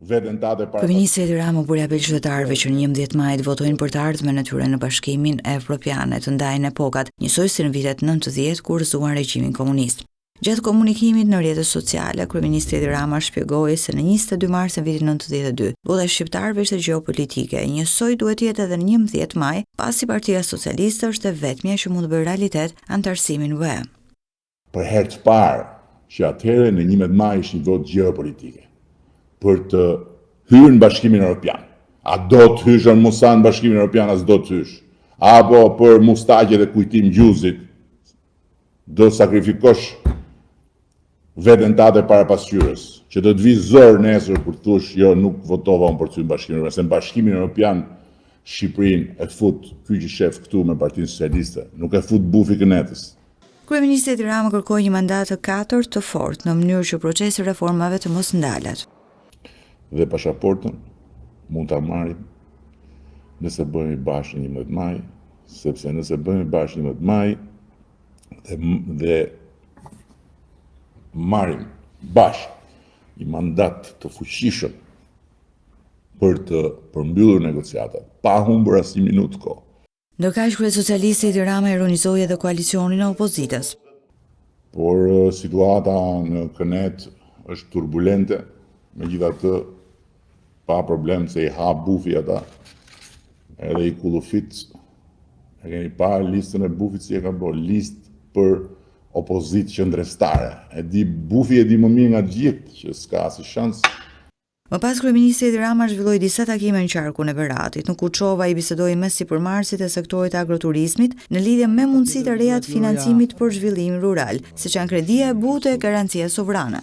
Kryeministri Edi Rama u bëri apel qytetarëve që në 11 maj të votojnë për të ardhmen e tyre në Bashkimin Evropian të ndajnë epokat, njësoj si në vitet 90 kur rëzuan regjimin komunist. Gjatë komunikimit në rrjetet sociale, kryeministri Edi Rama shpjegoi se në 22 mars në vitin 92, vota e shqiptarëve ishte gjeopolitike, njësoj duhet të jetë edhe në 11 maj, pasi Partia Socialiste është e vetmja që mund të bëjë realitet anëtarësimin UE. Për herë të parë që atëherë në 11 maj ishte një votë gjeopolitike për të hyrë në Bashkimin Evropian. A do të hysh në Musa në Bashkimin Evropian, as do të hysh. Apo për mustaqe dhe kujtim gjuzit, do sakrifikosh veten tate para pasqyrës, që do të vi zor nesër kur thush, jo, nuk votova unë për të hyrë në Bashkimin Evropian, se në Bashkimin Evropian Shqipërinë e fut ky që shef këtu me Partinë Socialiste, nuk e fut bufi kënetës. Kryeministri Edi Rama kërkoi një mandat të 4 të fortë në mënyrë që procesi i reformave të mos ndalet. Dhe pasaportën mund ta marrim nëse bëhemi bashkë në 11 maj, sepse nëse bëhemi bashkë në 11 maj dhe marrim bashkë një mandat të fuqishëm për të përmbyllur negociatat, pa humbur as një minutë kohë. Ndërkaq Krye Socialisti Edi Rama ironizoi edhe koalicionin e opozitës. Por situata në Kënet është turbulente, megjithatë pa problem se i ha bufi ata, edhe i kullufit, e keni pa listën e bufit si e ka bërë, listë për opozit qëndrestare. Bufi e di më mirë nga gjithë që s'ka asnjë shans. Më pas kryeministri Edi Rama zhvilloi disa takime në qarkun e Beratit. Në Kuçova i bisedoi me sipërmarrësit e sektorit agroturizmit në lidhje me mundësitë e reja të financimit për zhvillim rural, siç janë kredia e butë e garancia sovrane.